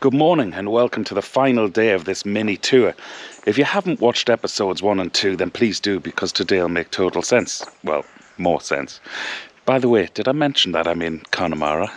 Good morning and welcome to the final day of this mini tour. If you haven't watched episodes 1 and 2, then please do, because today will make total sense. Well, more sense. By the way, did I mention that I'm in Connemara?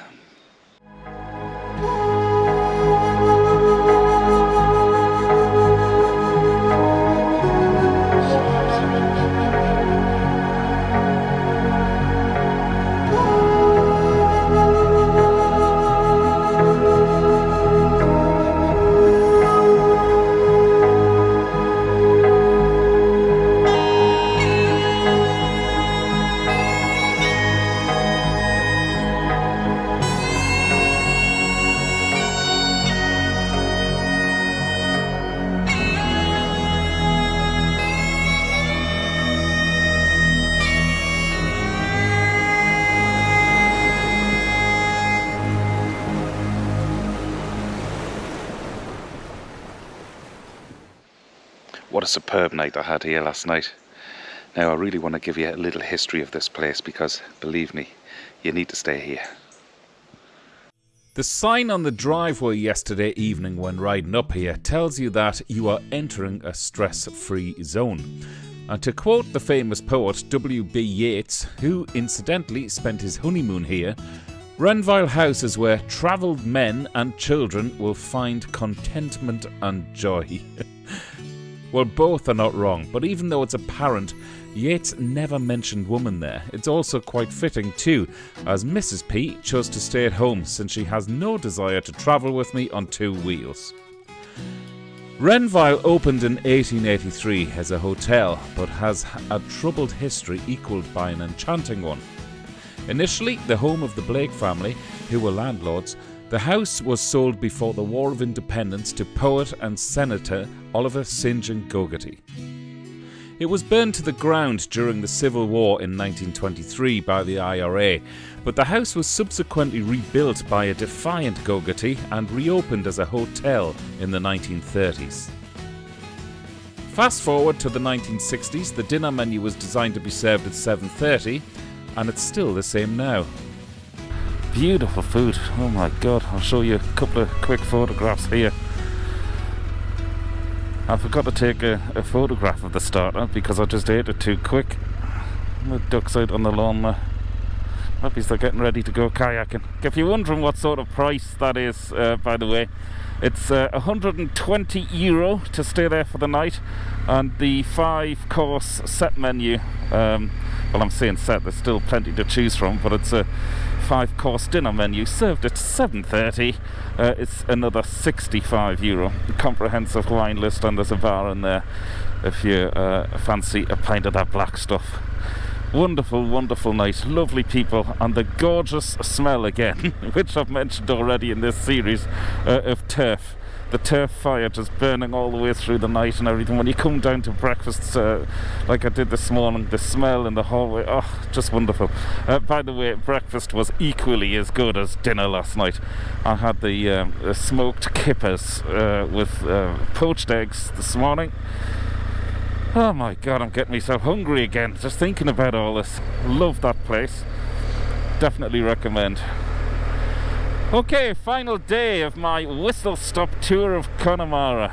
What a superb night I had here last night. Now I really want to give you a little history of this place because, believe me, you need to stay here. The sign on the driveway yesterday evening when riding up here tells you that you are entering a stress-free zone. And to quote the famous poet W.B. Yeats, who incidentally spent his honeymoon here, Renvyle House is where travelled men and children will find contentment and joy. Well, both are not wrong, but even though it's apparent, Yeats never mentioned woman there. It's also quite fitting too, as Mrs. P chose to stay at home since she has no desire to travel with me on 2 wheels. Renvyle opened in 1883 as a hotel, but has a troubled history equalled by an enchanting one. Initially the home of the Blake family, who were landlords, the house was sold before the War of Independence to poet and senator Oliver St. John Gogarty. It was burned to the ground during the Civil War in 1923 by the IRA, but the house was subsequently rebuilt by a defiant Gogarty and reopened as a hotel in the 1930s. Fast forward to the 1960s, the dinner menu was designed to be served at 7:30, and it's still the same now. Beautiful food, oh my god. I'll show you a couple of quick photographs here. I forgot to take a photograph of the starter because I just ate it too quick. The ducks out on the lawn there. Maybe they're getting ready to go kayaking. If you're wondering what sort of price that is, by the way, it's €120 to stay there for the night, and the 5-course set menu, well, I'm saying set, there's still plenty to choose from, but it's a 5-course dinner menu served at 7:30. It's another €65. A comprehensive wine list, and there's a bar in there if you fancy a pint of that black stuff. Wonderful, wonderful night, lovely people, and the gorgeous smell again, which I've mentioned already in this series, of turf. The turf fire just burning all the way through the night and everything. When you come down to breakfast, like I did this morning, the smell in the hallway, oh, just wonderful. By the way, breakfast was equally as good as dinner last night. I had the smoked kippers with poached eggs this morning. Oh my god, I'm getting myself hungry again just thinking about all this. Love that place. Definitely recommend. Okay, final day of my whistle-stop tour of Connemara.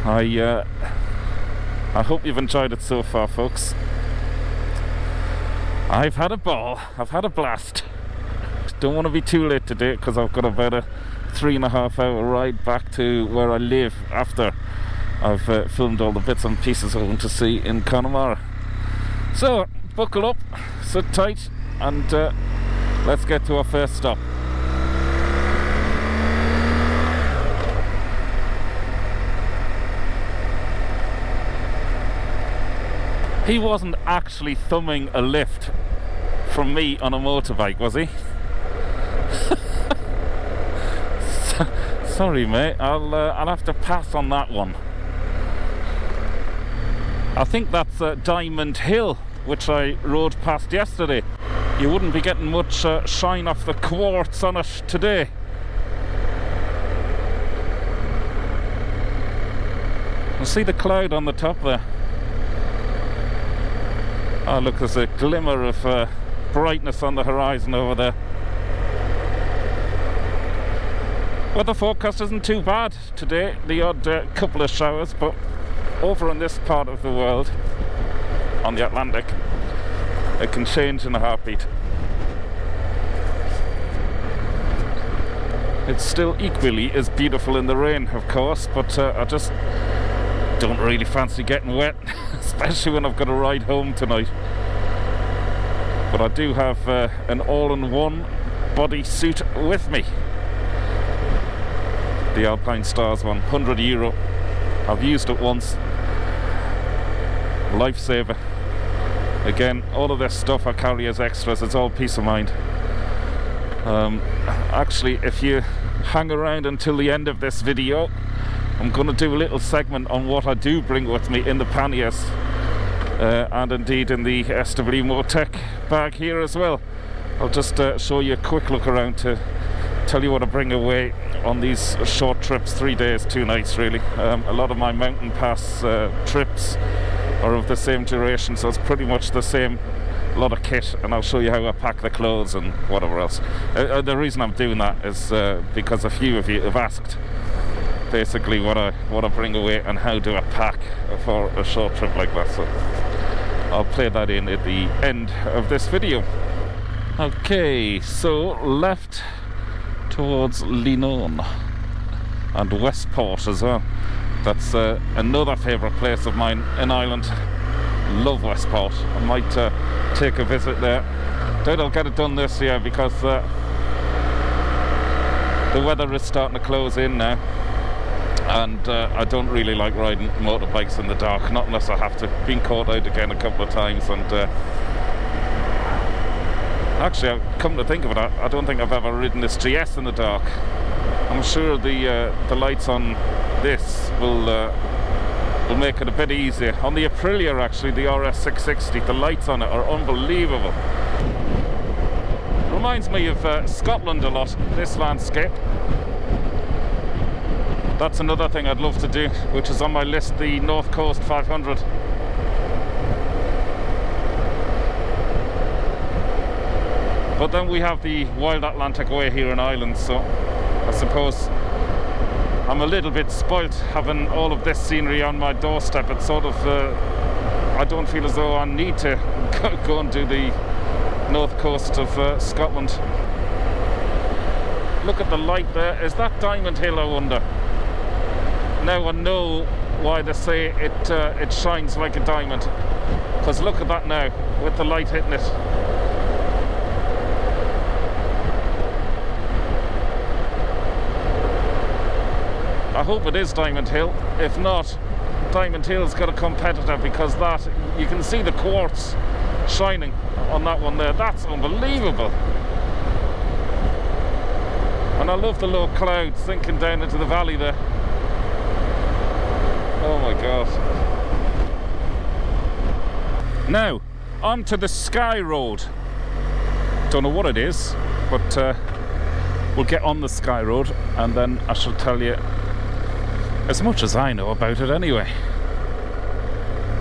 I hope you've enjoyed it so far, folks. I've had a ball. I've had a blast. Don't want to be too late today because I've got about a 3.5-hour ride back to where I live after I've filmed all the bits and pieces I want to see in Connemara. So, buckle up, sit tight, and let's get to our first stop. He wasn't actually thumbing a lift from me on a motorbike, was he? Sorry mate, I'll have to pass on that one. I think that's Diamond Hill, which I rode past yesterday. You wouldn't be getting much shine off the quartz on it today. You see the cloud on the top there? Oh look, there's a glimmer of brightness on the horizon over there. Weather forecast isn't too bad today, the odd couple of showers, but over in this part of the world, on the Atlantic, it can change in a heartbeat. It's still equally as beautiful in the rain, of course, but I just don't really fancy getting wet, especially when I've got to ride home tonight. But I do have an all-in-one bodysuit with me. The Alpine Stars one, €100. I've used it once. Lifesaver. Again, all of this stuff I carry as extras, it's all peace of mind. Actually, if you hang around until the end of this video, I'm going to do a little segment on what I do bring with me in the panniers, and indeed in the SW Motec bag here as well. I'll just show you a quick look around to tell you what I bring away on these short trips, 3 days, 2 nights really. A lot of my mountain pass trips are of the same duration, so it's pretty much the same lot of kit, and I'll show you how I pack the clothes and whatever else. The reason I'm doing that is because a few of you have asked basically what I bring away and how do I pack for a short trip like that, so I'll play that in at the end of this video. Okay, so left towards Leenane and Westport as well. That's another favourite place of mine in Ireland. Love Westport. I might take a visit there. Doubt I'll get it done this year because the weather is starting to close in now, and I don't really like riding motorbikes in the dark, not unless I have to. Been caught out again a couple of times, and actually, I've come to think of it, I don't think I've ever ridden this GS in the dark. I'm sure the lights on this will make it a bit easier. On the Aprilia, actually, the RS660, the lights on it are unbelievable. Reminds me of Scotland a lot, this landscape. That's another thing I'd love to do, which is on my list, the North Coast 500. But then we have the Wild Atlantic Way here in Ireland, so I suppose I'm a little bit spoilt having all of this scenery on my doorstep. It's sort of, I don't feel as though I need to go and do the north coast of Scotland. Look at the light there. Is that Diamond Hill, I wonder? Now I know why they say it shines like a diamond, because look at that now with the light hitting it. I hope it is Diamond Hill. If not, Diamond Hill's got a competitor, because that, you can see the quartz shining on that one there. That's unbelievable. And I love the low clouds sinking down into the valley there. Oh my god. Now, on to the Sky Road. Don't know what it is, but we'll get on the Sky Road and then I shall tell you as much as I know about it anyway.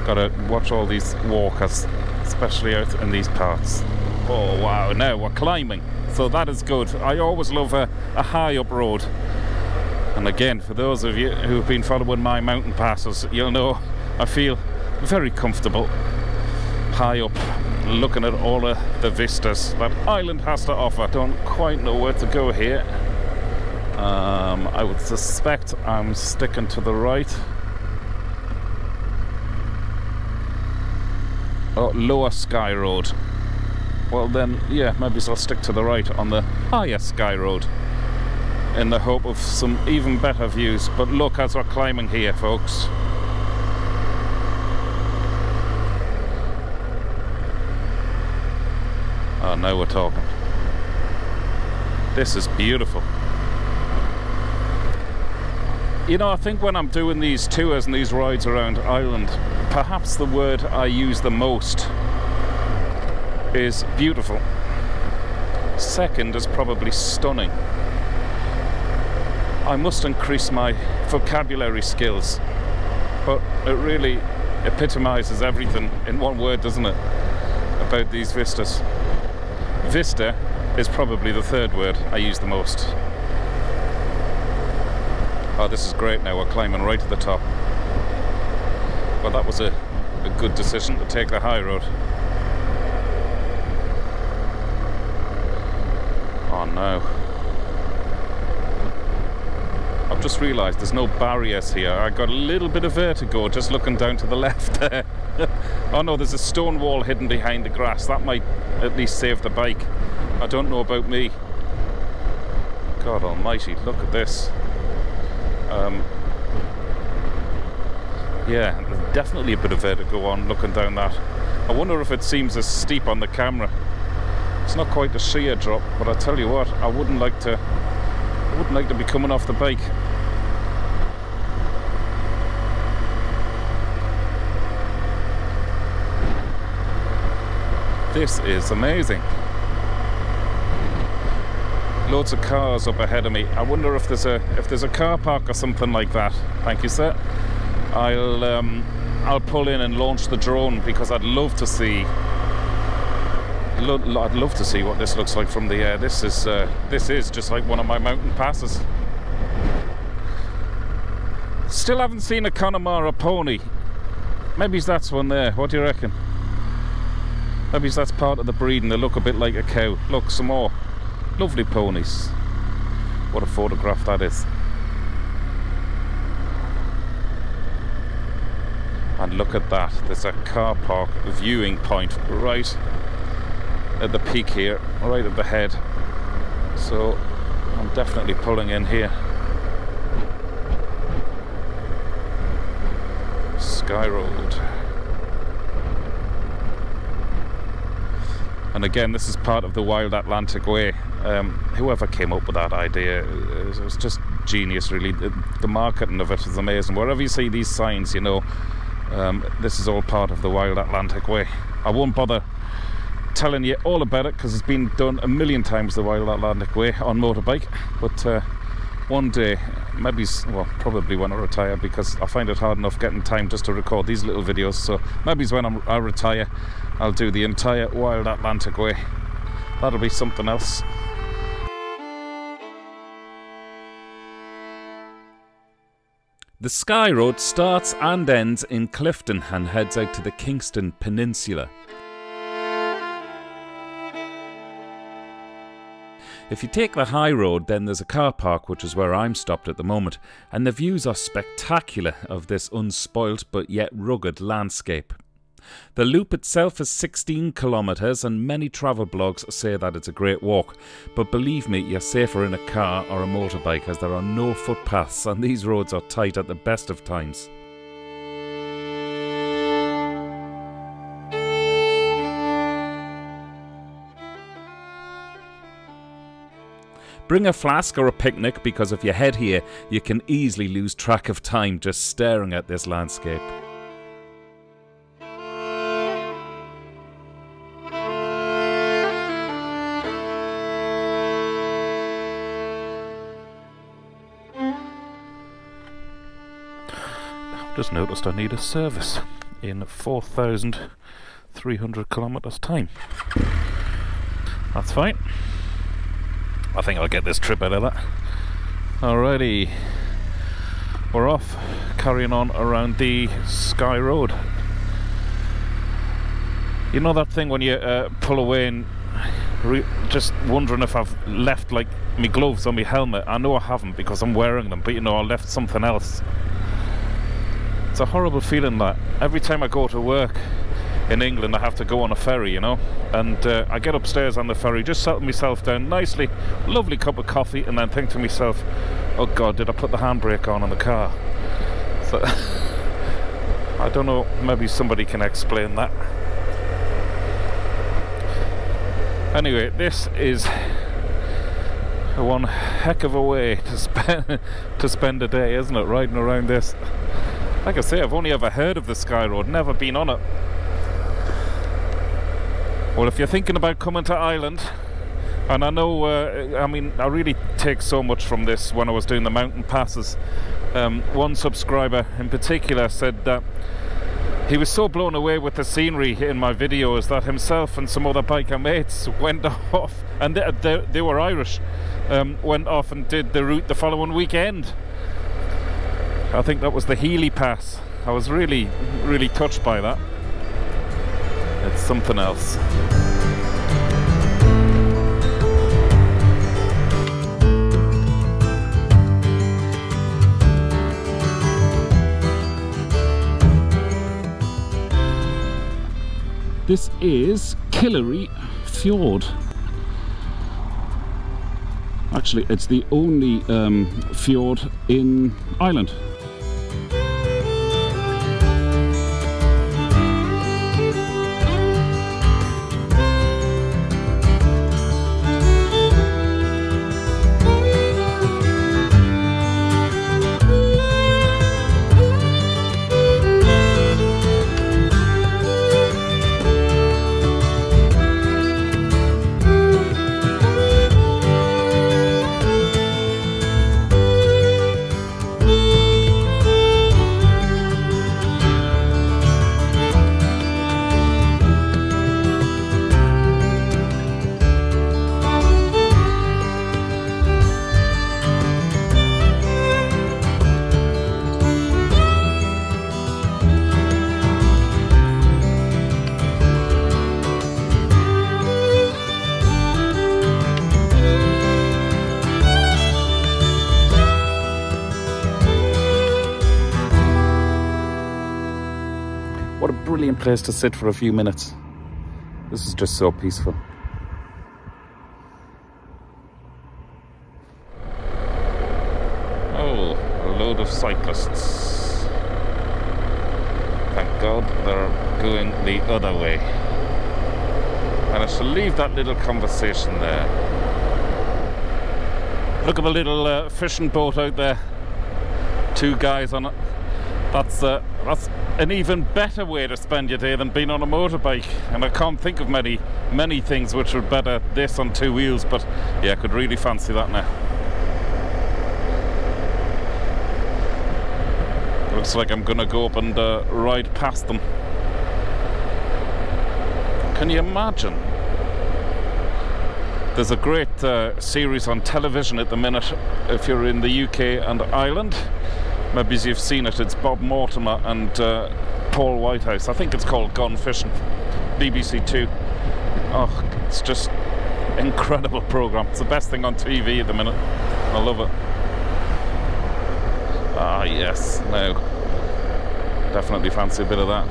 Gotta watch all these walkers, especially out in these parts. Oh wow, now we're climbing, so that is good. I always love a high up road. And again, for those of you who've been following my mountain passes, you'll know I feel very comfortable high up, looking at all of the vistas that Ireland has to offer. Don't quite know where to go here. I would suspect I'm sticking to the right. Oh, Lower Sky Road. Well then, yeah, maybe I'll stick to the right on the Higher Sky Road, in the hope of some even better views. But look as we're climbing here, folks. Oh, now we're talking. This is beautiful. You know, I think when I'm doing these tours and these rides around Ireland, perhaps the word I use the most is beautiful. Second is probably stunning. I must increase my vocabulary skills, but it really epitomizes everything in one word, doesn't it, about these vistas. Vista is probably the third word I use the most. Oh, this is great now, we're climbing right to the top. Well, that was a good decision to take the high road. Oh no. I've just realised there's no barriers here. I got a little bit of vertigo just looking down to the left there. Oh no, there's a stone wall hidden behind the grass. That might at least save the bike. I don't know about me. God almighty, look at this. Yeah, definitely a bit of vertigo on looking down that. I wonder if it seems as steep on the camera. It's not quite a sheer drop, but I tell you what, I wouldn't like to be coming off the bike. This is amazing. Loads of cars up ahead of me. I wonder if there's a car park or something like that. Thank you, sir. I'll pull in and launch the drone because I'd love to see. I'd love to see what this looks like from the air. This is just like one of my mountain passes. Still haven't seen a Connemara pony. Maybe that's one there. What do you reckon? Maybe that's part of the breed and they look a bit like a cow. Look, some more lovely ponies. What a photograph that is. And look at that, there's a car park viewing point right at the peak here, right at the head. So I'm definitely pulling in here. Sky Road. And again, this is part of the Wild Atlantic Way. Whoever came up with that idea, it was just genius really. The marketing of it is amazing. Wherever you see these signs, you know, this is all part of the Wild Atlantic Way. I won't bother telling you all about it because it's been done a million times, the Wild Atlantic Way, on motorbike. But one day, maybe, well, probably when I retire, because I find it hard enough getting time just to record these little videos. So maybe when I retire, I'll do the entire Wild Atlantic Way. That'll be something else. The Sky Road starts and ends in Clifton and heads out to the Kingston Peninsula. If you take the high road, then there's a car park, which is where I'm stopped at the moment, and the views are spectacular of this unspoilt but yet rugged landscape. The loop itself is 16 kilometres and many travel blogs say that it's a great walk, but believe me, you're safer in a car or a motorbike as there are no footpaths and these roads are tight at the best of times. Bring a flask or a picnic because if you head here, you can easily lose track of time just staring at this landscape. Just noticed I need a service in 4,300 kilometers time. That's fine. I think I'll get this trip out of that. Alrighty, we're off, carrying on around the Sky Road. You know that thing when you pull away and just wondering if I've left like my gloves on my helmet? I know I haven't because I'm wearing them, but you know I left something else. It's a horrible feeling that every time I go to work in England I have to go on a ferry, you know, and I get upstairs on the ferry, just settle myself down nicely, lovely cup of coffee, and then think to myself, oh god, did I put the handbrake on in the car? So I don't know, maybe somebody can explain that. Anyway, this is one heck of a way to spend a day, isn't it, riding around this. Like I say, I've only ever heard of the Sky Road, never been on it. Well, if you're thinking about coming to Ireland, and I know, I mean, I really take so much from this when I was doing the mountain passes. One subscriber in particular said that he was so blown away with the scenery in my videos that himself and some other biker mates went off, and they were Irish, went off and did the route the following weekend. I think that was the Healy Pass. I was really touched by that. It's something else. This is Killary Fjord. Actually, it's the only fjord in Ireland. What a brilliant place to sit for a few minutes. This is just so peaceful. Oh, a load of cyclists. Thank God they're going the other way. And I shall leave that little conversation there. Look at the little fishing boat out there. 2 guys on it. That's an even better way to spend your day than being on a motorbike, and I can't think of many things which would better this on 2 wheels, but yeah, I could really fancy that now. Looks like I'm gonna go up and ride past them. Can you imagine? There's a great series on television at the minute if you're in the UK and Ireland. Maybe you've seen it. It's Bob Mortimer and Paul Whitehouse. I think it's called Gone Fishing. BBC 2. Oh, it's just incredible programme. It's the best thing on TV at the minute. I love it. Ah, yes. No. Definitely fancy a bit of that.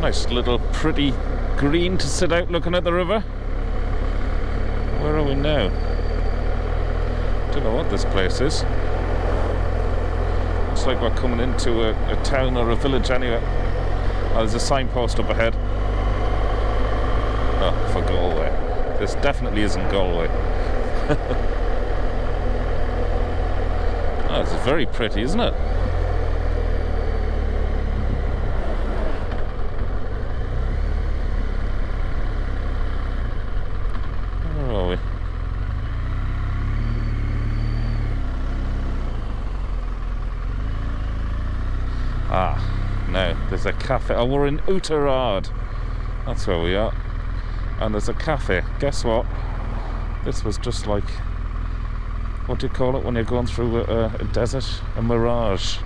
Nice little pretty green to sit out looking at the river. Where are we now? Don't know what this place is. Looks like we're coming into a town or a village anyway. Oh, there's a signpost up ahead. Oh, for Galway. This definitely isn't Galway. Oh, it's very pretty, isn't it? Where are we? Ah, no, there's a cafe. Oh, we're in Oughterard. That's where we are. And there's a cafe. Guess what? This was just like, what do you call it when you're going through a desert? A mirage.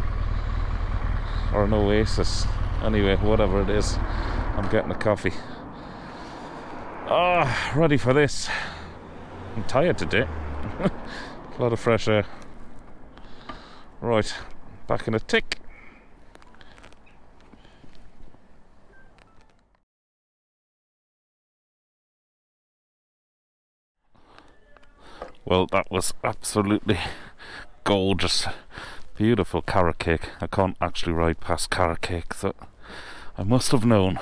Or an oasis. Anyway, whatever it is, I'm getting a coffee. Ah, ready for this. I'm tired today. A lot of fresh air. Right, back in a tick. Well, that was absolutely gorgeous. Beautiful carrot cake. I can't actually ride past carrot cake, so I must have known.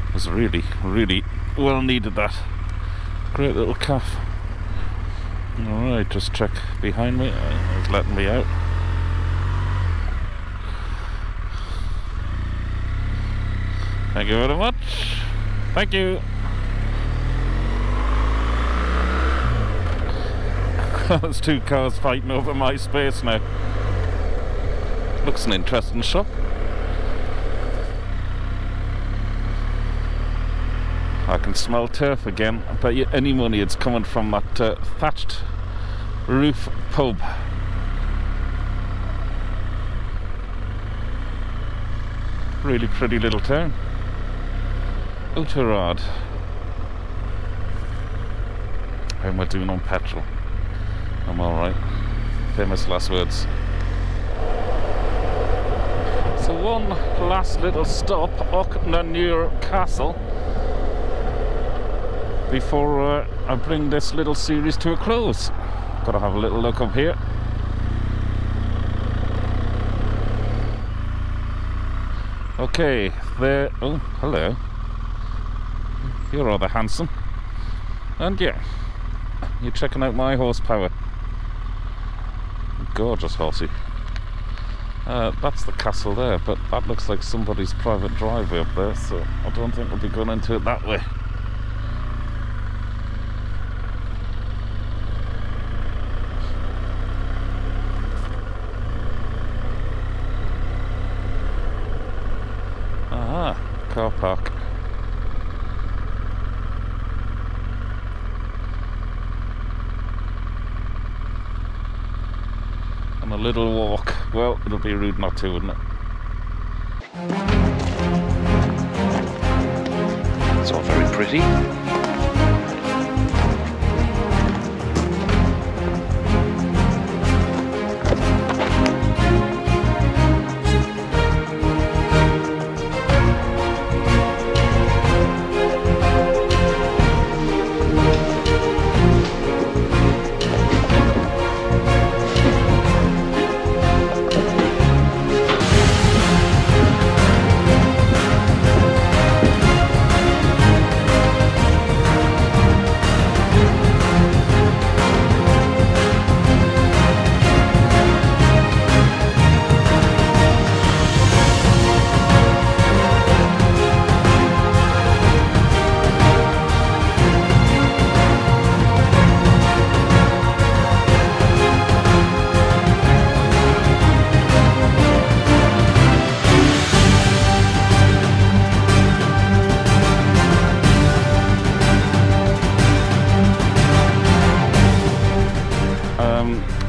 It was really, really well needed, that. Great little calf. Alright, just check behind me. It's letting me out. Thank you very much. Thank you. There's 2 cars fighting over my space now. Looks an interesting shop. I can smell turf again. I bet you any money it's coming from that thatched roof pub. Really pretty little town. Outerard. How am I doing on petrol? I'm alright. Famous last words. So one last little stop, Aughnanure Castle, before I bring this little series to a close. Gotta have a little look up here. Okay, there. Oh, hello. You're rather handsome. And yeah, you're checking out my horsepower. Gorgeous horsey. That's the castle there, but that looks like somebody's private driveway up there, so I don't think we'll be going into it that way. Car park. And a little walk. Well, it'll be rude not to, wouldn't it? It's all very pretty.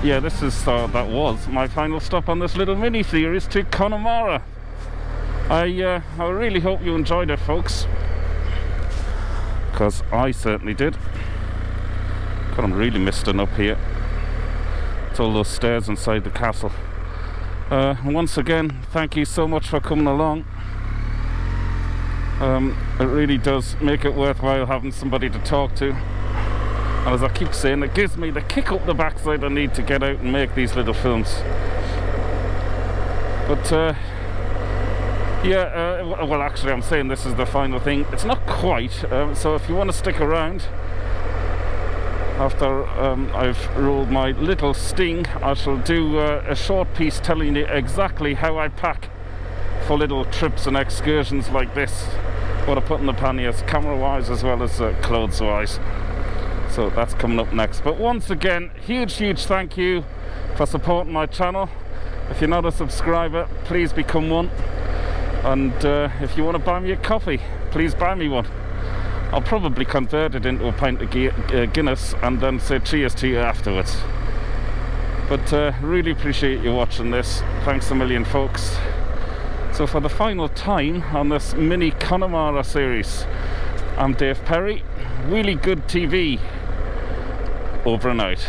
Yeah, this is that was my final stop on this little mini series to Connemara. I really hope you enjoyed it, folks, because I certainly did. God, I'm really misting up here. It's all those stairs inside the castle. Once again, thank you so much for coming along. It really does make it worthwhile having somebody to talk to. And as I keep saying, it gives me the kick up the backside I need to get out and make these little films. But yeah, well actually I'm saying this is the final thing. It's not quite, so if you want to stick around after I've rolled my little sting, I shall do a short piece telling you exactly how I pack for little trips and excursions like this. What I put in the panniers, camera wise as well as clothes wise. So that's coming up next. But once again, huge thank you for supporting my channel. If you're not a subscriber, please become one. And if you want to buy me a coffee, please buy me one. I'll probably convert it into a pint of Guinness and then say cheers to you afterwards. But really appreciate you watching this. Thanks a million, folks. So for the final time on this mini Connemara series, I'm Dave Perry. Really good TV. Over and out.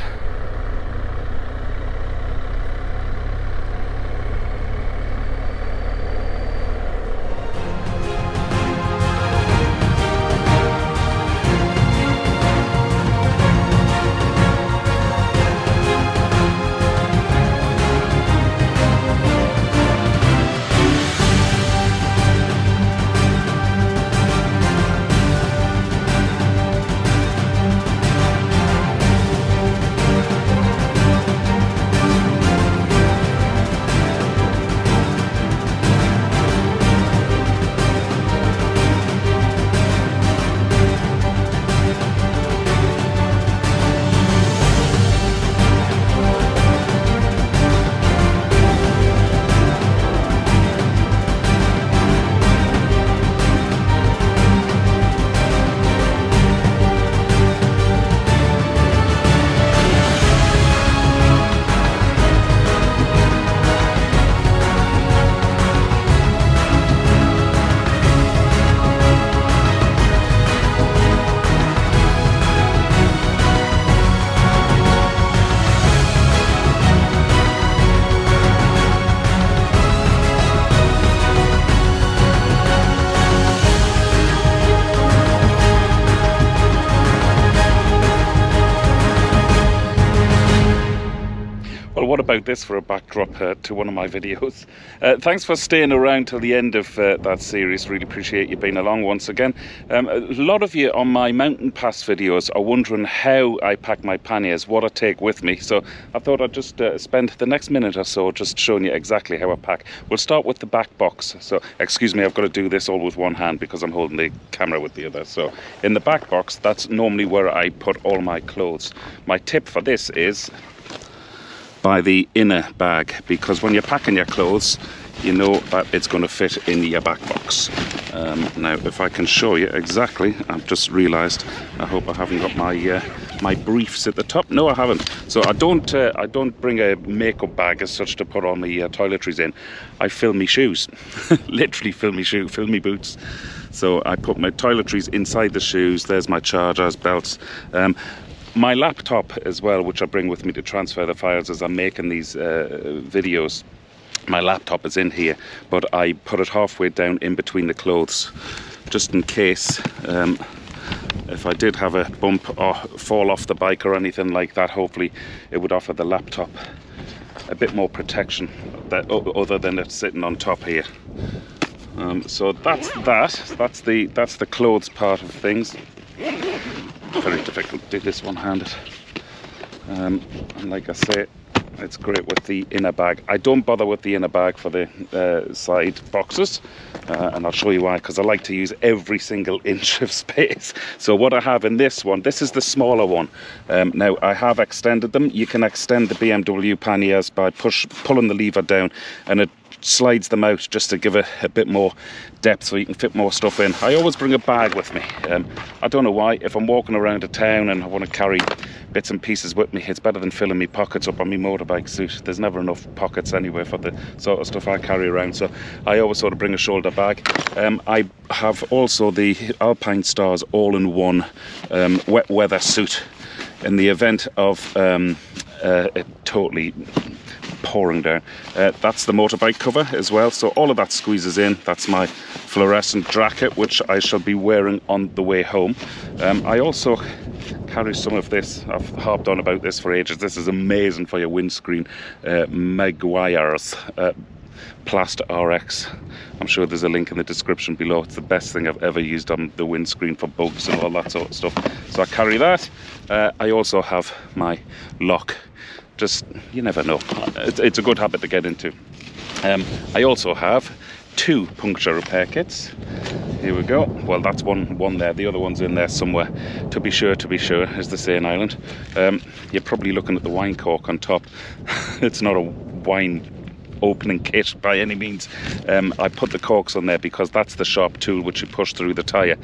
what about this for a backdrop to one of my videos? Thanks for staying around till the end of that series. Really appreciate you being along once again. A lot of you on my mountain pass videos are wondering how I pack my panniers, what I take with me. So I thought I'd just spend the next minute or so just showing you exactly how I pack. We'll start with the back box. So excuse me, I've got to do this all with one hand because I'm holding the camera with the other. So in the back box, that's normally where I put all my clothes. My tip for this is buy the inner bag, because when you're packing your clothes, you know that it's going to fit in your back box. Now, if I can show you exactly, I've just realised, I hope I haven't got my my briefs at the top. No, I haven't. So I don't bring a makeup bag as such to put all my toiletries in. I fill me shoes, literally fill me boots. So I put my toiletries inside the shoes. There's my chargers, belts. My laptop as well, which I bring with me to transfer the files as I'm making these videos. My laptop is in here, but I put it halfway down in between the clothes, just in case if I did have a bump or fall off the bike or anything like that. Hopefully it would offer the laptop a bit more protection other than it sitting on top here. So that's the clothes part of things. Very difficult to do this one-handed, and like I say, it's great with the inner bag. I don't bother with the inner bag for the side boxes, and I'll show you why, because I like to use every single inch of space. So what I have in this one, this is the smaller one. Now I have extended them. You can extend the BMW panniers by pulling the lever down, and it slides them out just to give it a bit more depth so you can fit more stuff in. I always bring a bag with me. I don't know why. If I'm walking around a town and I want to carry bits and pieces with me, it's better than filling me pockets up on my motorbike suit. There's never enough pockets anyway for the sort of stuff I carry around, so I always sort of bring a shoulder bag. I have also the Alpine Stars all-in-one wet weather suit in the event of it totally pouring down. That's the motorbike cover as well, so all of that squeezes in. That's my fluorescent jacket, which I shall be wearing on the way home. I also carry some of this. I've harped on about this for ages. This is amazing for your windscreen. Meguiar's Plast RX. I'm sure there's a link in the description below. It's the best thing I've ever used on the windscreen for bugs and all that sort of stuff. So I carry that. I also have my lock. Just, you never know. It's a good habit to get into. I also have 2 puncture repair kits. Here we go. Well, that's one there. The other one's in there somewhere. To be sure, as they say in Ireland. You're probably looking at the wine cork on top. It's not a wine opening kit by any means. I put the corks on there because that's the sharp tool which you push through the tyre.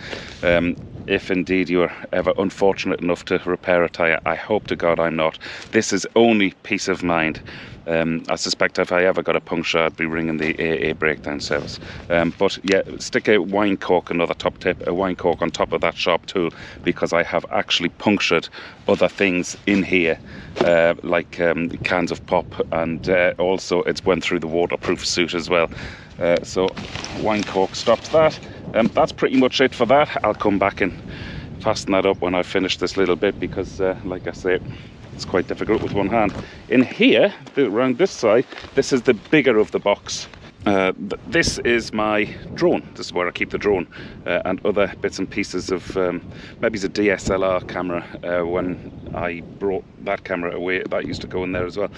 If indeed you're ever unfortunate enough to repair a tyre, I hope to God I'm not. This is only peace of mind. I suspect if I ever got a puncture, I'd be ringing the AA breakdown service. But yeah, stick a wine cork, another top tip, a wine cork on top of that sharp tool, because I have actually punctured other things in here, like cans of pop, and also it's went through the waterproof suit as well. So wine cork stops that. That's pretty much it for that. I'll come back and fasten that up when I finish this little bit, because like I say, it's quite difficult with one hand. In here, around this side, this is the bigger of the box. This is my drone. This is where I keep the drone and other bits and pieces of, maybe it's a DSLR camera. When I brought that camera away, that used to go in there as well.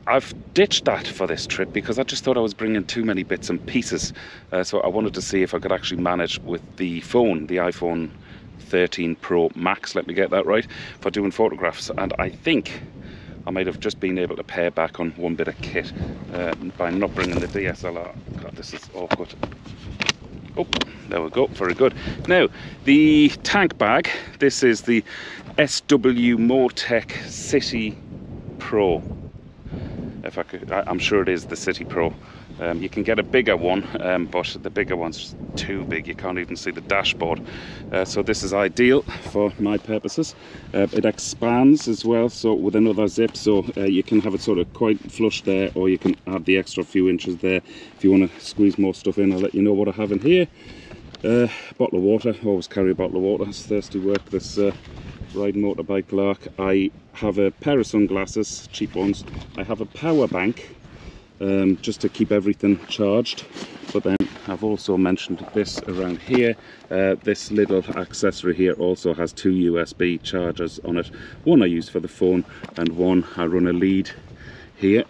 I've ditched that for this trip because I just thought I was bringing too many bits and pieces. So I wanted to see if I could actually manage with the phone, the iPhone 13 Pro Max, let me get that right, for doing photographs. And I think I might have just been able to pare back on one bit of kit by not bringing the DSLR. God, this is awkward. Oh, there we go, very good. Now, the tank bag, this is the SW Motec City Pro. If I could, I'm sure it is the City Pro. You can get a bigger one, but the bigger one's too big. You can't even see the dashboard. So this is ideal for my purposes. It expands as well, so with another zip, so you can have it sort of quite flush there, or you can add the extra few inches there if you want to squeeze more stuff in. I'll let you know what I have in here. Bottle of water. Always carry a bottle of water. It's thirsty work this riding motorbike lark. I have a pair of sunglasses, cheap ones. I have a power bank, just to keep everything charged. But then I've also mentioned this around here. This little accessory here also has 2 USB chargers on it. One I use for the phone, and one I run a lead here.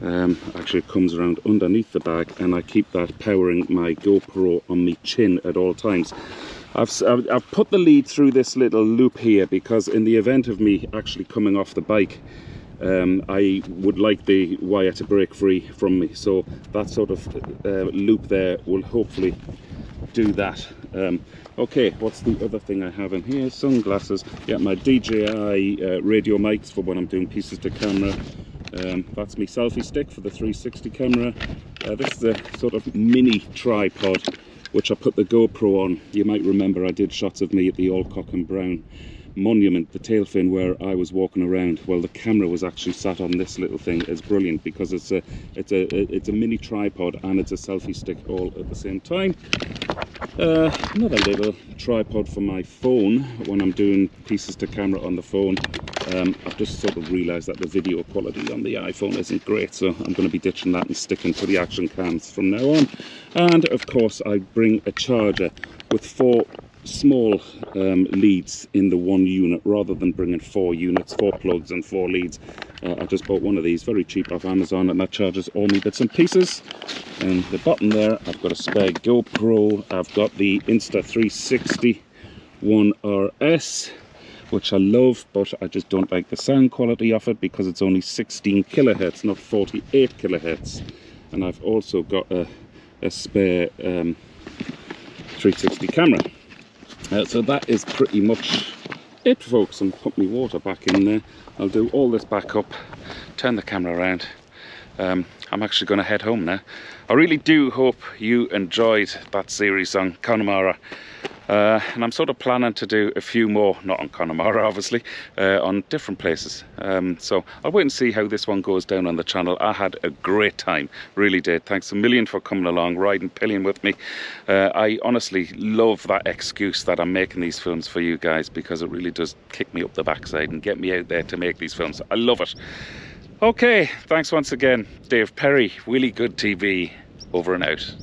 Actually it comes around underneath the bag, and I keep that powering my GoPro on my chin at all times. I've put the lead through this little loop here because in the event of me actually coming off the bike, I would like the wire to break free from me, so that sort of loop there will hopefully do that. Okay, what's the other thing I have in here? Sunglasses. Yeah, my DJI radio mics for when I'm doing pieces to camera. That's my selfie stick for the 360 camera. This is a sort of mini tripod which I put the GoPro on. You might remember I did shots of me at the Alcock and Brown monument, the tail fin, where I was walking around. Well, the camera was actually sat on this little thing. It's brilliant because it's a mini tripod and it's a selfie stick all at the same time. Another little tripod for my phone when I'm doing pieces to camera on the phone. I've just sort of realised that the video quality on the iPhone isn't great, so I'm going to be ditching that and sticking to the action cams from now on. And of course I bring a charger with 4 small leads in the one unit, rather than bringing 4 units, 4 plugs and 4 leads. I just bought one of these very cheap off Amazon, and that charges all my bits and pieces. And the bottom there I've got a spare GoPro. I've got the Insta360 1RS, which I love, but I just don't like the sound quality of it because it's only 16 kilohertz, not 48 kilohertz. And I've also got a spare 360 camera. So that is pretty much it, folks. And put my water back in there. I'll do all this back up, turn the camera around. I'm actually going to head home now. I really do hope you enjoyed that series on Connemara. And I'm sort of planning to do a few more, not on Connemara obviously, on different places. So I'll wait and see how this one goes down on the channel. I had a great time, really did. Thanks a million for coming along, riding pillion with me. I honestly love that excuse that I'm making these films for you guys, because it really does kick me up the backside and get me out there to make these films. I love it. Okay, thanks once again. Dave Perry, Really Good TV, over and out.